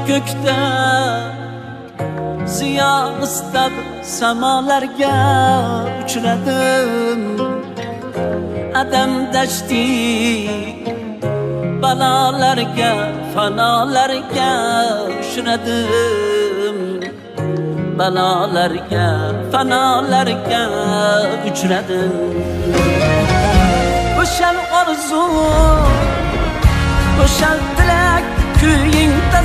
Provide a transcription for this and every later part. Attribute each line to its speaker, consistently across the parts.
Speaker 1: ko'kda ziyon istab samolarga uchradim adam dashti balolarga fanolarga uchradim balolarga fanolarga uchradim o'shal orzu o'shal tilak kuyingda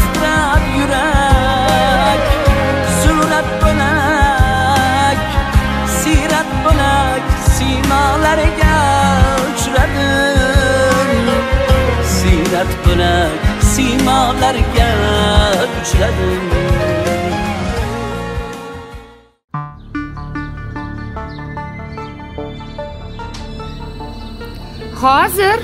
Speaker 1: titrar yurak surat bo'lak siyrat bo'lak siymolarga uchradim siyrat bo'lak siymolarga uchradim
Speaker 2: hozir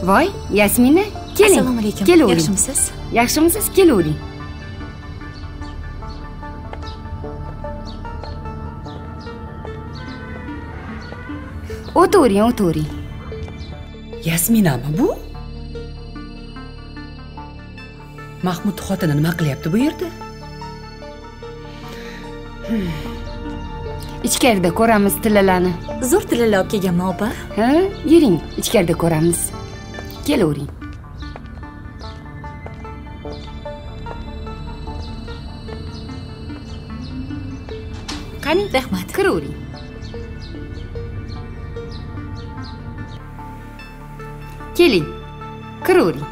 Speaker 2: voy Yasmina keling.
Speaker 3: Assalomu alaykum. Yaxshimisiz?
Speaker 2: Yaxshimisiz? Kelavering. O'tiring.
Speaker 4: Yasminami bu? Mahmud xotini nima qilyapti bu yerda?
Speaker 2: Ichkarida ko'ramiz tillalarni.
Speaker 3: Zo'r tillalar olib kelganman opa.
Speaker 2: Ha, yuring, ichkarida ko'ramiz. Kelavering. Qani,
Speaker 3: rahmat.
Speaker 2: Kiravering. Keling. Kiravering.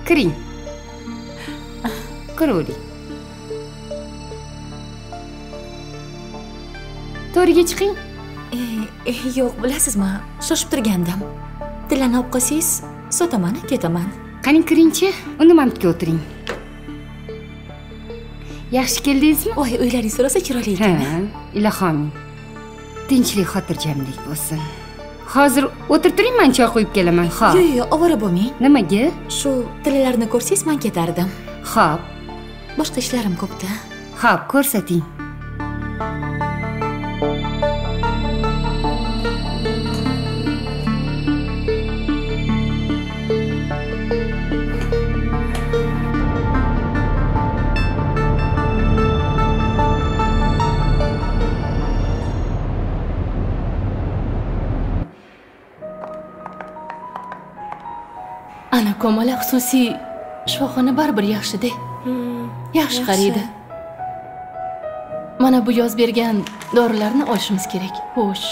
Speaker 2: Kiring. Kiravering. To'riga chiqing.
Speaker 3: Yo'q, bilasizmi, shoshib turgandim. Tillarni olib qolsangiz, sotaman, ketaman.
Speaker 2: Qani kiringchi, undamanlikka o'tiring. Yaxshi keldingizmi?
Speaker 3: Voy, uylaringiz rosa chiroyli ekan.
Speaker 2: Ha, ilohim. Tinchlik, xotirjamlik bo'lsin. Hozir o'tirib turing, men choy qo'yib kelaman. Xo'p.
Speaker 3: Yo'q, ovora bo'lmang.
Speaker 2: Nimaga?
Speaker 3: Shu tillarni ko'rsangiz, men ketardim.
Speaker 2: Xo'p.
Speaker 3: Boshqa ishlarim ko'p-da.
Speaker 2: Xo'p, ko'rsating.
Speaker 5: Ana Komala xususiy shifoxona baribir yaxshi-da. Yaxshi qaraydi. Mana bu yoz bergan dorilarni olishimiz kerak. Xo'sh.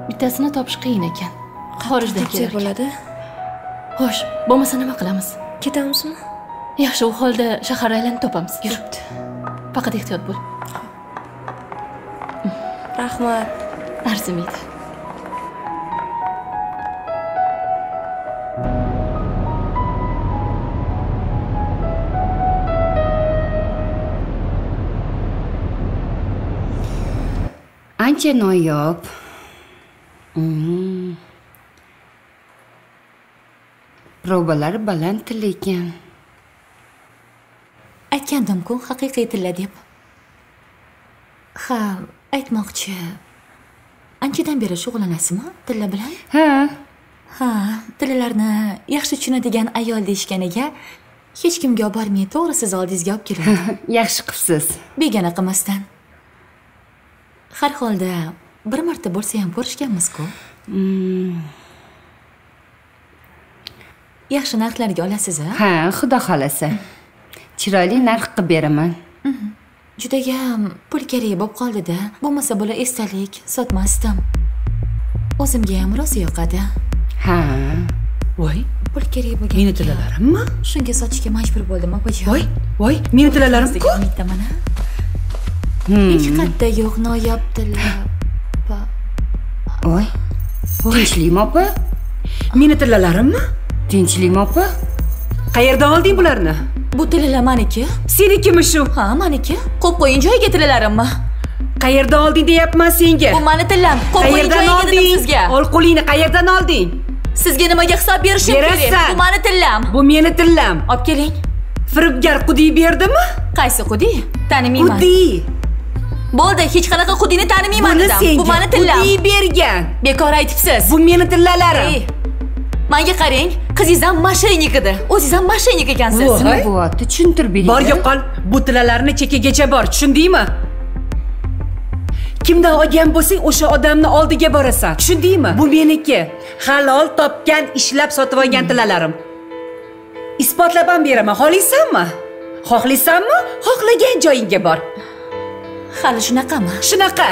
Speaker 5: Bittasini topish qiyin ekan. Xorijdan kerak
Speaker 3: bo'ladi.
Speaker 5: Xo'sh, bo'lmasa nima qilamiz?
Speaker 3: Ketamizmi?
Speaker 5: Yaxshi, u holda shahar aylanib topamiz.
Speaker 3: Yuribdi.
Speaker 5: Faqat ehtiyot bo'l.
Speaker 3: Rahmat.
Speaker 5: Arzimaydi.
Speaker 2: Ancha noyob. Probalar baland til ekan.
Speaker 3: Aytgandim-ku, haqiqiy tilla deb. Ha, aytmoqchi. Anchadan beri shug'ullanasizmi tilla bilan? Ha, tillalarni yaxshi tushunadigan ayol deyishganiga hech kimga olib bormay to'g'ri siz oldingizga olib keldim.
Speaker 2: Yaxshi qilibsiz.
Speaker 3: Begona qilmasdan. Har holda bir marta bo'lsa ham ko'rishganmiz-ku. Yaxshi narxlarga olasiz-a?
Speaker 2: Ha, xudo xolasa. Chiroyli narx qilib beraman.
Speaker 3: Juda ham pul kerak bo'lib qoldi-da. Bo'lmasa bo'la esdalik sotmasdim. O'zimga ham rosa yoqadi.
Speaker 2: Ha.
Speaker 4: Voy,
Speaker 3: pul kerak bo'lgan.
Speaker 4: Meni tilalarimmi?
Speaker 3: Shunga sotishga majbur bo'ldim, opajon.
Speaker 4: Voy, meni tilalarim-ku.
Speaker 3: Umiddaman. Hech qayerda yo'q noyob tilla.
Speaker 2: Voy. Tinchlikmi opa?
Speaker 4: Meni tillalarimmi?
Speaker 2: Tinchlikmi opa?
Speaker 4: Qayerdan olding bularni?
Speaker 3: Bu tillalar meniki.
Speaker 4: Senikimi shu?
Speaker 3: Ha, meniki. Qo'yib qo'ying joyiga tillalarimmi?
Speaker 4: Qayerdan olding deyapman senga.
Speaker 3: Bu meni tillam. Qo'yib qo'ying joyiga dedim sizga.
Speaker 4: Ol qo'lingni qayerdan olding?
Speaker 3: Sizga nimaga hisob berishim kerak? Bu meni tillam.
Speaker 4: Bu meni tillam.
Speaker 3: Olib keling.
Speaker 4: Firibgar Qudiy berdimi?
Speaker 3: Qaysi Qudiy? Tanimayman.
Speaker 4: Qudiy.
Speaker 3: Bo'ldi, hech qanaqa Qudiyni tanimayman dedim. Bu meni tillam.
Speaker 4: Qudiy bergan.
Speaker 3: Bekor aytibsiz.
Speaker 4: Bu meni tillalarim.
Speaker 3: Menga qarang, qizingiz ham mashaynik edi. O'zingiz ham mashaynik ekansiz.
Speaker 2: Nima bo'lyapti? Tushuntirib bering.
Speaker 4: Borga qol. Bu tillalarni chekkagacha bor, tushundingmi? Kimdan olgan bo'lsang, o'sha odamni oldiga borasan. Tushundingmi? Bu meniki. Halol topgan, ishlab sotib olgan tillalarim. Isbotlab ham beraman. Xohlaysanmi? Xohlagan joyingga bor.
Speaker 3: Hali shunaqami?
Speaker 4: Shunaqa.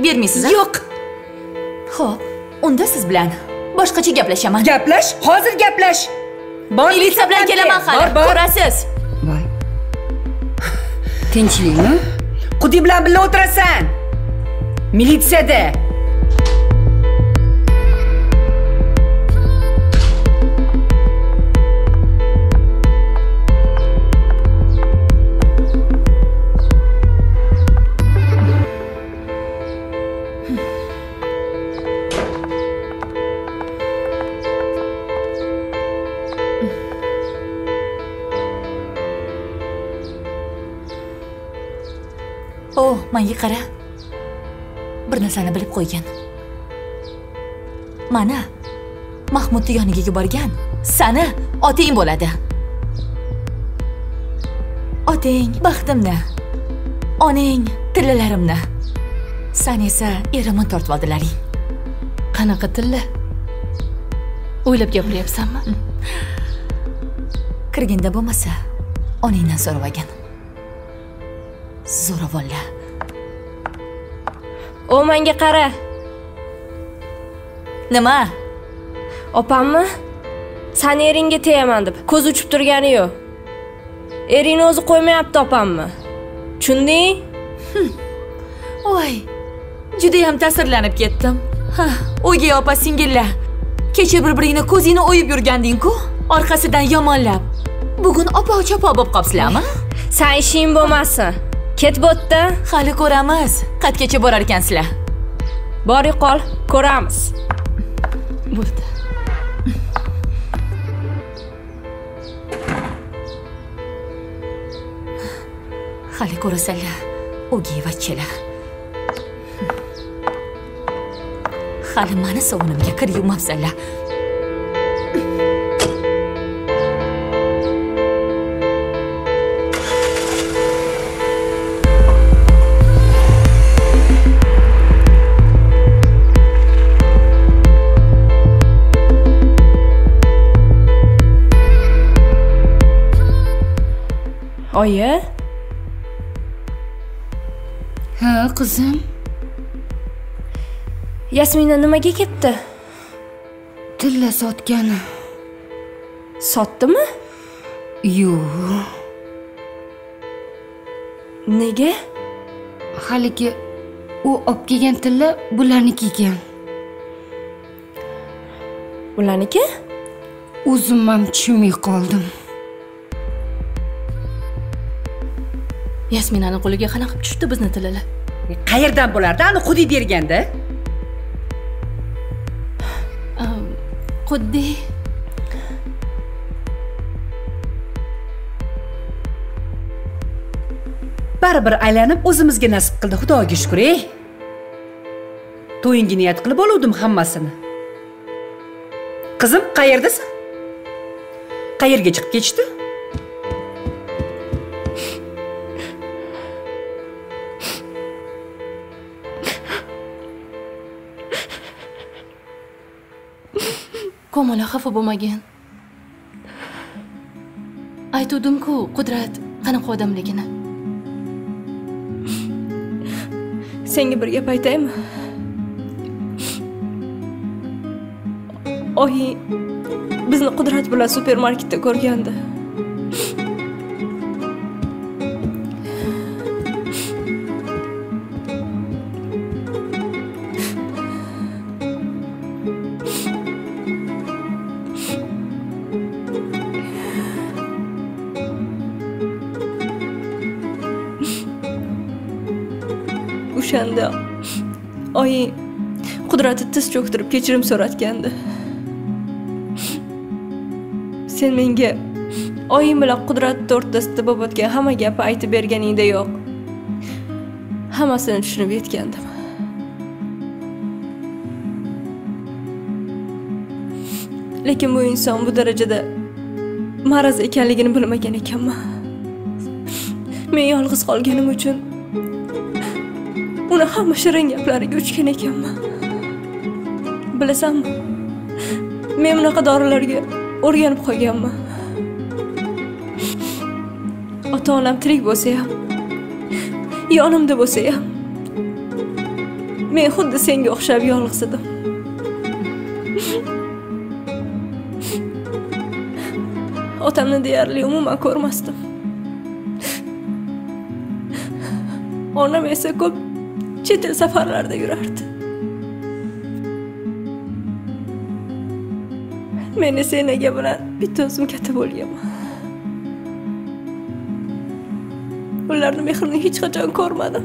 Speaker 3: Bermaysiz?
Speaker 4: Yo'q.
Speaker 3: Xo'p, unda siz bilan boshqacha gaplashaman.
Speaker 4: Gaplash, hozir gaplash. Bor,
Speaker 3: militsiya bilan kelaman hali. Ko'rasiz.
Speaker 2: Voy. Tinchlikmi?
Speaker 4: Qudiy bilan birga o'tirasan. Militsiyada.
Speaker 3: Menga qara. Bir narsani bilib qo'ygan. Mana Mahmudning yoniga borgan. Sani oting bo'ladi. Oting baxtimni, onang tillalarimni. Sen esa erimni tortib oldilaring.
Speaker 5: Qanaqa tilla? O'ylab gapiryapsanmi?
Speaker 3: Kirganda bo'lmasa, onangdan so'rab olgan. Zo'ravonlar.
Speaker 6: O menga qara.
Speaker 3: Nima?
Speaker 6: Opammi? Sani eringga teyaman deb ko'z uchib turgani yo'q. Eringni o'zi qo'ymayapti opammi? Tushunding?
Speaker 3: Voy. Juda ham ta'sirlanib ketdim. O'gay opa singillar. Kecha bir-biringni ko'zingni o'yib yurganding-ku, orqasidan yomonlab. Bugun opa-chopa bo'lib qopsizlarmi?
Speaker 6: Sen ishing bo'lmasin. Ket bo'tda.
Speaker 3: Hali ko'ramiz. Qatgacha borar ekansizlar.
Speaker 6: Bor yo'qol, ko'ramiz.
Speaker 5: Bo'ldi.
Speaker 3: Hali ko'rasanlar, o'gayvachchalar. Hali meni sovunimga kir yumabsanlar.
Speaker 6: Oyi?
Speaker 2: Ha, qizim.
Speaker 6: Yasmina nimaga ketdi?
Speaker 2: Tilla sotgani.
Speaker 6: Sotdimi?
Speaker 2: Yo'q.
Speaker 6: Nega?
Speaker 2: Haligi u olib kelgan tilla bularniki ekan.
Speaker 6: Ularniki?
Speaker 2: O'zim ham tushunmay qoldim.
Speaker 5: Yasminani qo'liga qanaqa tushdi bizni tillalar?
Speaker 4: Qayerdan bo'lardi? Ani Qudiy berganda.
Speaker 5: Qudiy.
Speaker 4: Baribir aylanib o'zimizga nasib qildi, Xudoga shukr. To'yingga niyat qilib oluvdim hammasini. Qizim, qayerdasan? Qayerga chiqib ketishdi?
Speaker 5: Komala xafa bo'lmagan. Aytuvdim-ku, Qudrat qanaqa odamligini.
Speaker 6: Senga bir gap aytaymi? Oyi bizni Qudrat bilan supermarketda ko'rgandi. O'shanda oyi Qudratni tiz cho'ktirib kechirim so'ratgandi. Sen menga oying bilan Qudrat o'rtasida bo'lib o'tgan hamma gapni aytib berganingda yo'q. Hammasini tushunib yetgandim. Lekin bu inson bu darajada maraz ekanligini bilmagan ekanman. Men yolg'iz qolganim uchun uni hamma shirin gaplariga uchgan ekanman. Bilasanmi? Men bunaqa dorilarga o'rganib qolganman. Ota-onam tirik bo'lsa ham, yonimda bo'lsa ham, men xuddi senga o'xshab yolg'iz edim. Otamni deyarli umuman ko'rmasdim. Onam esa ko'p chet el safarlarda yurardi. Men esa enaga bilan bitta o'zim katta bo'lganman. Ularning mehrini hech qachon ko'rmadim.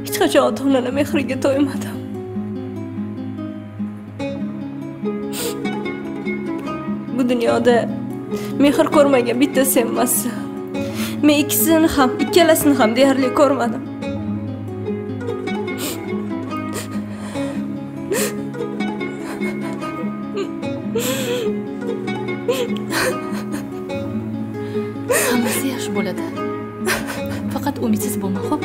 Speaker 6: Hech qachon ota-onalar mehriga to'ymadim. Bu dunyoda mehr ko'rmagan bitta sen emassan. Men ikkalasini ham deyarli ko'rmadim.
Speaker 5: Hammasi yaxshi bo'ladi. Faqat umidsiz bo'lma, xo'p?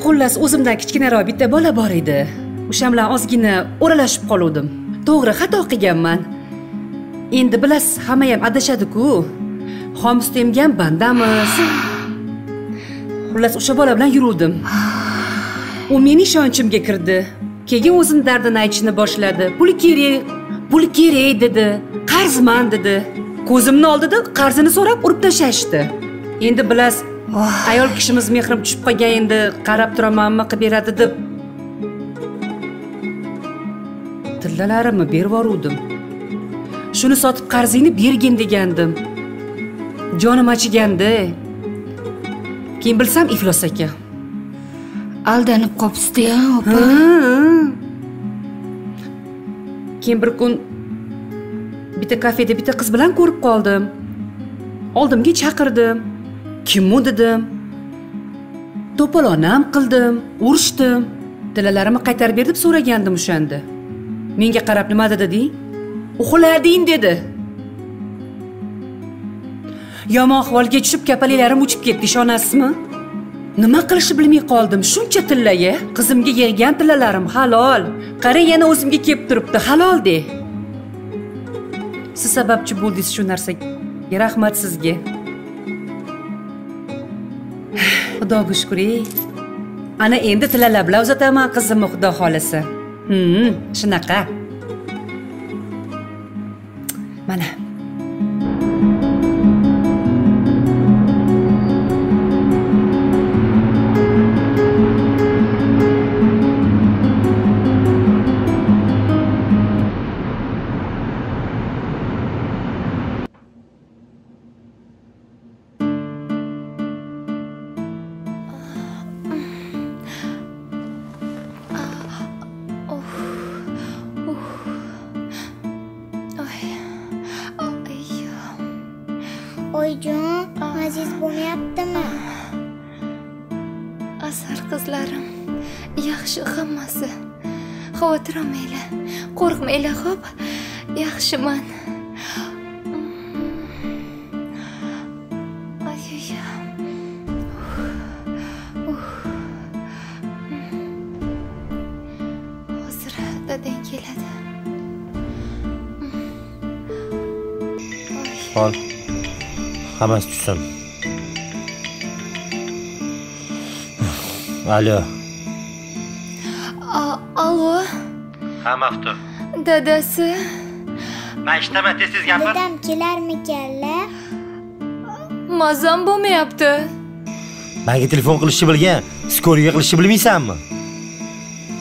Speaker 4: Xullas, o'zimdan kichkinaroq bitta bola bor edi. O'sha bilan ozgina o'ralashib qoluvdim. To'g'ri, xato qilganman. Endi bilasiz, hamma ham adashadi-ku. Xomsuti emgan bandamiz. Xullas, o'sha bola bilan yuruvdim. U meni ishonchimga kirdi. Keyin o'zini dardini aytishni boshladi. Pul kerak dedi. Qarzman dedi. Ko'zimni oldida qarzini so'rab urib tashlashdi. Endi bilasiz, ayol kishimiz mehrim tushib qolgan, endi qarab turamanmi, qilib beradi deb tillalarimni berib yoruvdim. Shuni sotib qarzingni bergin degandim. Jonim achiganda. Keyin bilsam iflos ekan.
Speaker 2: Aldanib qopsiz-ya, opa.
Speaker 4: Keyin bir kun bitta kafeda bitta qiz bilan ko'rib qoldim. Oldimga chaqirdim. Kim u dedim. To'polonam qildim, urishdim. Tilalarimni qaytarib ber deb so'ragandim o'shanda. Menga qarab nima dedi? Uxlading dedi. Yomon ahvolga tushib kapalilarim uchib ketdi, ishonasizmi? Nima qilishni bilmay qoldim. Shuncha tillaga, qizimga yeggan tillalarim halol. Qara, yana o'zimga kelib turibdi, halol de. Siz sababchi bo'ldingiz shu narsaga. Rahmat sizga. Xudoga shukr. Ana endi tillalar bilan uzataman qizimni, xudo xolasa. Shunaqa. Mana.
Speaker 7: Oyjon, aziz bo'lmayaptimi?
Speaker 5: Asar qizlarim, yaxshi hammasi. Xavotir olmanglar, qo'rqmanglar, xo'p? Yaxshiman. Hozir dadang keladi.
Speaker 8: Hol. Hammasi tushsin. Alo.
Speaker 5: Alo.
Speaker 8: Ha, Maftuh.
Speaker 5: Dadasi.
Speaker 8: Men ishdaman, tez-tez gapir.
Speaker 7: Dadam kelarmikanlar?
Speaker 5: Mazam bo'lmayapti.
Speaker 8: Menga telefon qilishni bilgan, skoriga qilishni bilmaysanmi?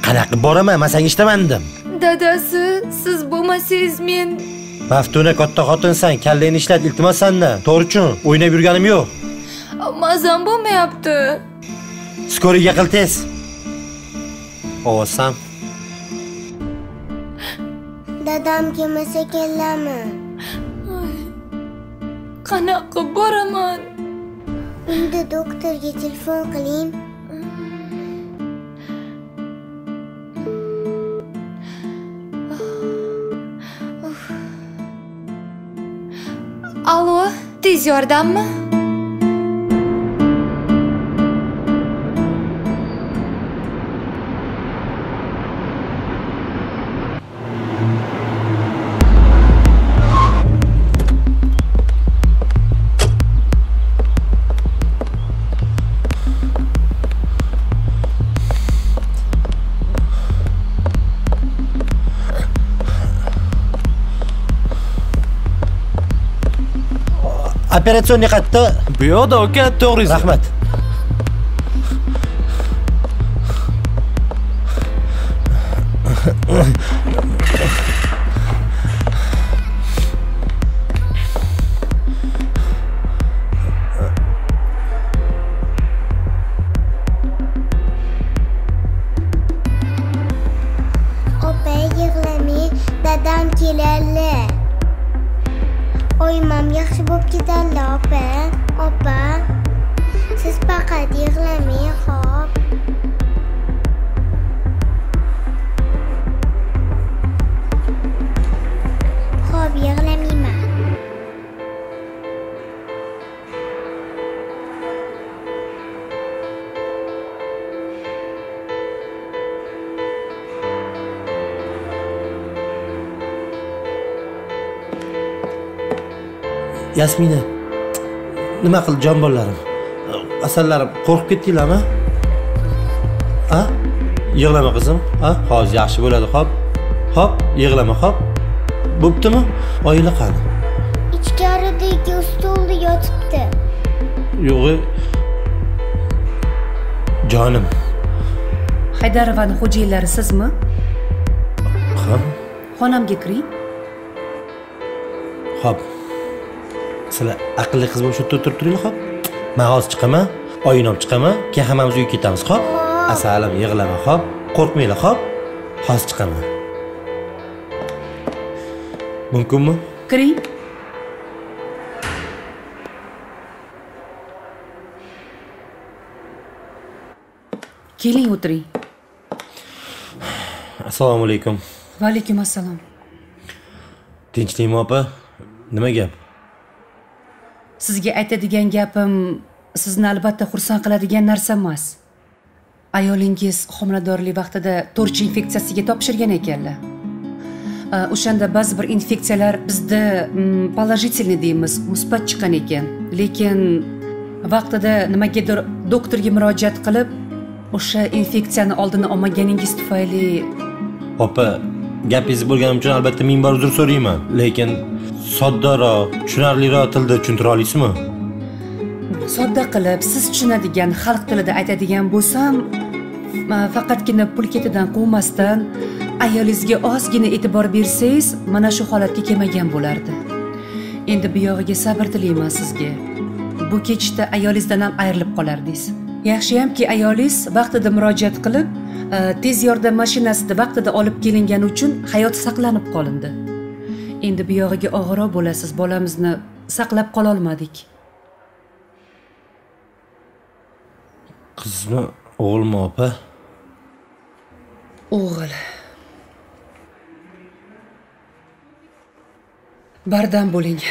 Speaker 8: Qanaqa boraman, men senga ishdaman dedim.
Speaker 5: Dadasi, siz bo'lmasangiz men
Speaker 8: Maftuna katta xotinsan, kallangni ishlat, iltimos sendan. To'g'ri-ku? O'ynab yurganim yo'q.
Speaker 5: Ovozim bo'lmayapti.
Speaker 8: Skoriga qil tez. Ovozsam.
Speaker 7: Dadam kelmasa keladimi?
Speaker 5: Qanaqa boraman?
Speaker 7: Unda doktorga telefon qiling.
Speaker 2: Alo, tez yordammi?
Speaker 8: Operatsionni qayerda?
Speaker 9: Bu yoqda aka, to'g'risi.
Speaker 8: Rahmat.
Speaker 7: Opa, yig'lamang, dadam keladi. O'yimam yaxshi bo'lib ketadi, opa. Opa, siz faqat yig'lamang, xo'p. Xo'p, yig'lamayman.
Speaker 8: Yasmina. Nima qil jon bolalarim? Asallarim qo'rqib ketdinglarmi? Ha? Yig'lama qizim. Ha? Hozir yaxshi bo'ladi, xo'p. Xo'p, yig'lama, xo'p. Bo'ptimi? Oila qani?
Speaker 7: Ichkaridagi stolda yotibdi.
Speaker 8: Yo'q. Jonim.
Speaker 4: Haydarovani xo'jayinlari sizmi?
Speaker 8: Ha?
Speaker 4: Xonamga kiring.
Speaker 8: Xo'p. Sizlar aqlli qiz bo'lib shu yerda o'tirib turinglar, xo'p. Men hozir chiqaman, oyini olib chiqaman, keyin hammamiz uyga ketamiz, xo'p. Asalim, yig'lama, xo'p. Qo'rqmanglar, xo'p. Hozir chiqaman. Mumkinmi?
Speaker 4: Kiring. Keling, o'tiring.
Speaker 8: Assalomu alaykum.
Speaker 4: Va alaykum assalom.
Speaker 8: Tinchlikmi opa? Nima gap?
Speaker 4: Sizga aytadigan gapim sizni albatta xursand qiladigan narsa emas. Ayolingiz homiladorlik vaqtida to'rchi infeksiyasiga topshirgan ekanlar. O'shanda ba'zi bir infeksiyalar bizda положительный deymiz, musbat chiqqan ekan. Lekin vaqtida nimagadir doktorga murojaat qilib, o'sha infeksiyani oldini olmaganingiz tufayli
Speaker 8: Opa, gapingiz bo'lganim uchun albatta ming bor uzr so'rayman, lekin soddaroq, tushunarliroq tilda tushuntira olasizmi?
Speaker 4: Sodda qilib, siz tushunadigan xalq tilida aytadigan bo'lsam, faqatgina pul ketidan quvmasdan ayolingizga ozgina e'tibor bersangiz, mana shu holatga kelmagan bo'lardi. Endi bu yog'iga sabr tilayman sizga. Bu kechda ayolingizdan ham ayrilib qolardingiz. Yaxshiyamki ayolingiz vaqtida murojaat qilib, tez yordam mashinasida vaqtida olib kelingani uchun hayoti saqlanib qolindi. Endi bu yog'iga og'irroq bo'lasiz, bolamizni saqlab qola olmadik.
Speaker 8: Qizmi, o'g'ilmi opa?
Speaker 4: O'g'il. Bardam bo'ling.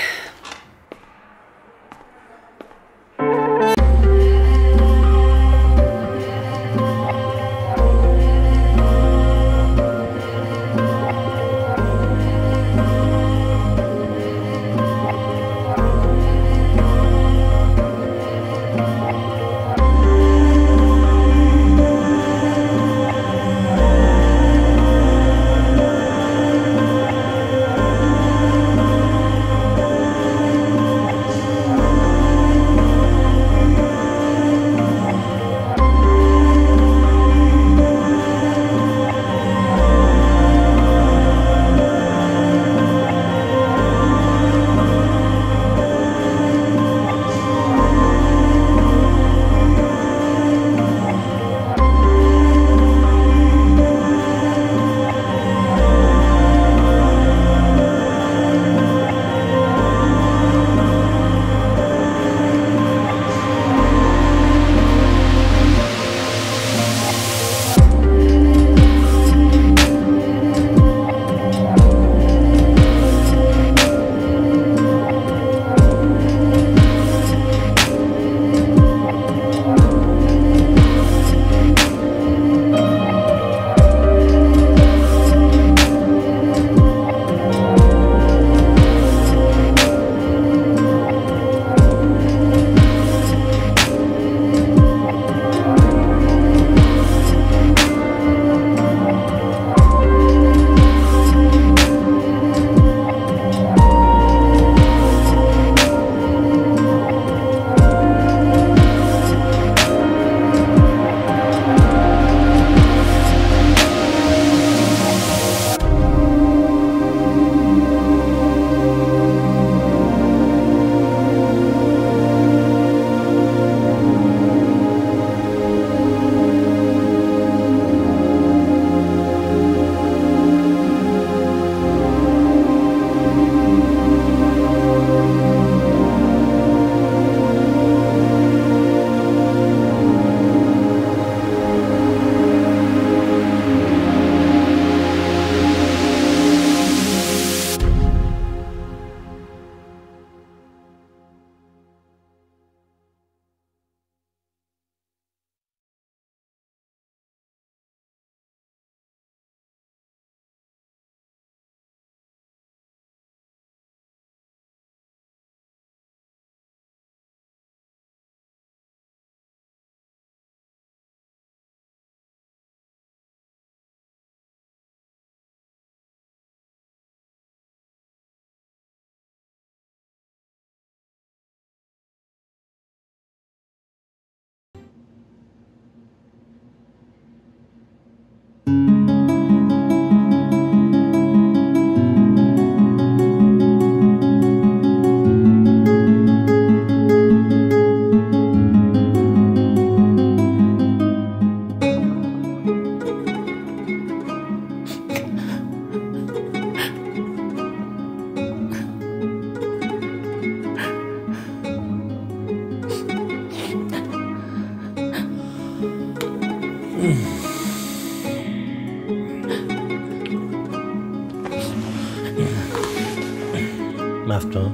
Speaker 8: Maftun.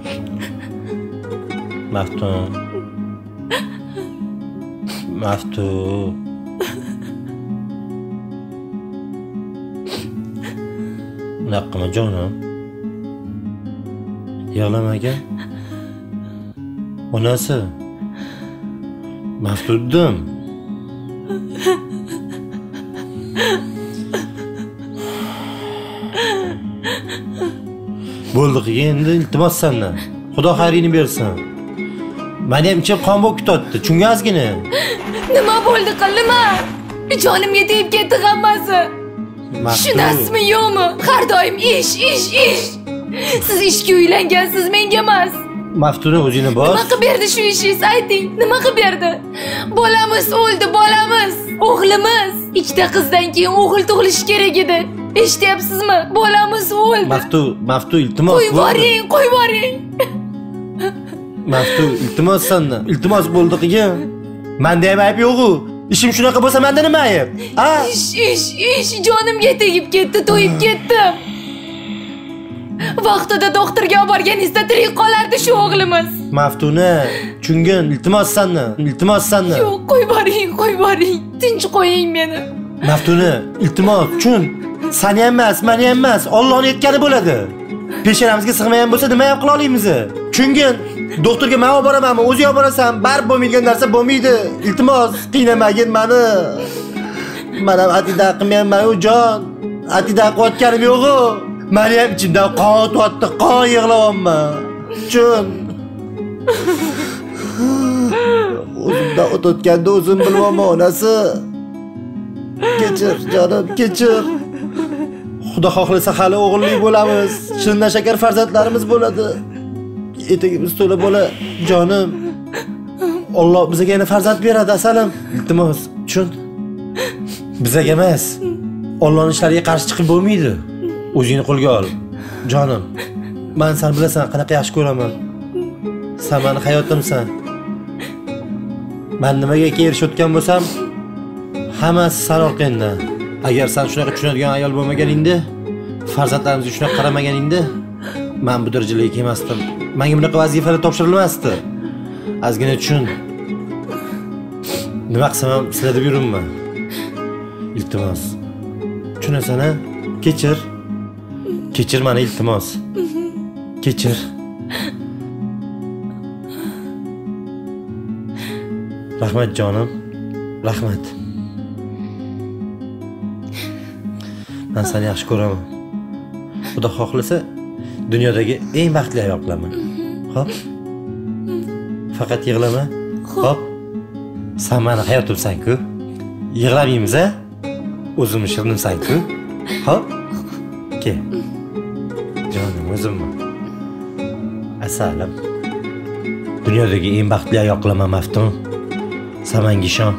Speaker 8: Maftun. Maftun. Unaqa qilma jonim. Yig'lamaga. Onasi. Maftuddim. Bo'ldi, endi iltimos sendan. Xudo xayringni bersin. Meni ham ichim qon bo'lib ketdi. Tushungazgina.
Speaker 5: Nima bo'ldi, nima? Jonimga tegib ketdi hammasi. Tushunasizmi yo'qmi? Har doim ish. Siz ishga uylangansiz, menga emas.
Speaker 8: Maftuna o'zingni bos.
Speaker 5: Nima qilib berdi shu ishingiz? Ayting, nima qilib berdi? Bolamiz o'ldi, bolamiz. O'g'limiz. Ikkita qizdan keyin o'g'il tug'ilishi kerak edi. Eshityapsizmi? Bolamiz o'ldi.
Speaker 8: Maftu iltimos.
Speaker 5: Qo'yib yuboring.
Speaker 8: Maftu iltimos sendan. Iltimos bo'ldi qilgan. Menda ham ayb yo'q-ku. Ishim shunaqa bo'lsa menda nima ayb? Ha?
Speaker 5: Ish jonimga tegib ketdi, to'yib ketdim. Vaqtida doktorga olib borganingizda tirik qolardi shu o'g'limiz.
Speaker 8: Maftuna, tushungin, iltimos sendan.
Speaker 5: Yo'q, qo'yib yuboring. Tinch qo'ying meni.
Speaker 8: Maftuna, iltimos, tushun. Seni ham emas, meni ham emas, Allohning aytgani bo'ladi. Peshanamizga sig'magan bo'lsa nima ham qila olamiz? Tushungin. Doktorga men olib boramanmi? O'zing olib borasan, baribir bo'lmaydigan narsa bo'lmaydi. Iltimos, qiynamagin meni. Men ham atida qilmayman-ku jon. Atida qilayotganim yo'q-ku. Meni ham ichimdan qon o'tyapti, qon yig'layapman. Chun. O'zimda o'tayotganda o'zim bilmayman, onasi. Kechir, jonim, kechir. Xudo xohlasa hali o'g'illi bo'lamiz. Shindan shakar farzandlarimiz bo'ladi. Etagimiz to'la bola, jonim. Alloh bizga yana farzand beradi, asalim. Iltimos, tushun. Bizga emas. Allohning ishlariga qarshi chiqib bo'lmaydi. O'zingni qo'lga ol, jonim. Men sen bilasan, qanaqa yaxshi ko'raman. Sen meni hayotimsan. Men nimaga erishayotgan bo'lsam, hammasi sen orqangda. Agar sen shunaqa tushunadigan ayol bo'lmaganingda, farzandlarimizga shunaqa qaramaganingda, men bu darajaga kelmasdim. Menga bunaqa vazifalar topshirilmasdi. Ozgina tushun. Nima qilsam ham sizlarga yuribman. Iltimos. Tushunasan-a? Kechir meni iltimos. Kechir. Rahmat jonim. Rahmat. Men seni yaxshi ko'raman. Xudo xohlasa dunyodagi eng baxtli ayol qilaman. Xo'p? Faqat yig'lama. Xo'p? Sen meni hayotimsan-ku. Yig'lamaymiz-a? O'zimni shirinimsan-ku. Xo'p? Kel. Jonim, o'zimmi? Asalim. Dunyodagi eng baxtli ayol qilaman, Maftun. Sen menga ishon.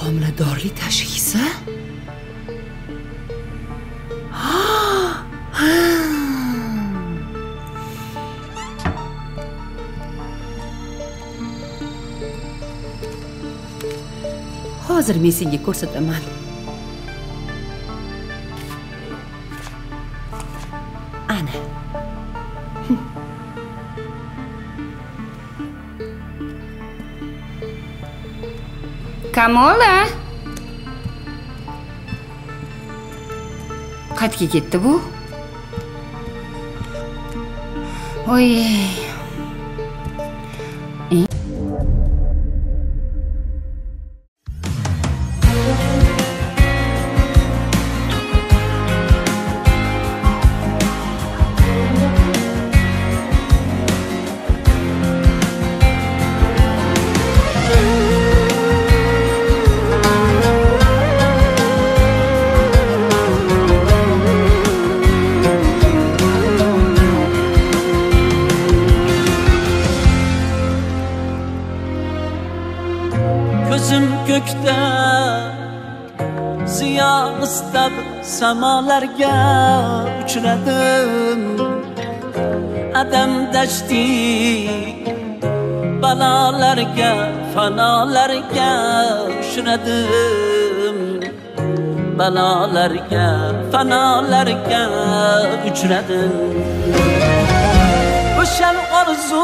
Speaker 4: Homiladorlik tashxisi? Hozir men senga ko'rsataman. Ana.
Speaker 2: Kamola. Qayerga ketdi bu? Oy.
Speaker 1: Gözüm gökte ziyan istab samalarga uchradim. Adam dashti balolarga fanolarga uchradim. Balolarga fanolarga uchradim. O'shan orzu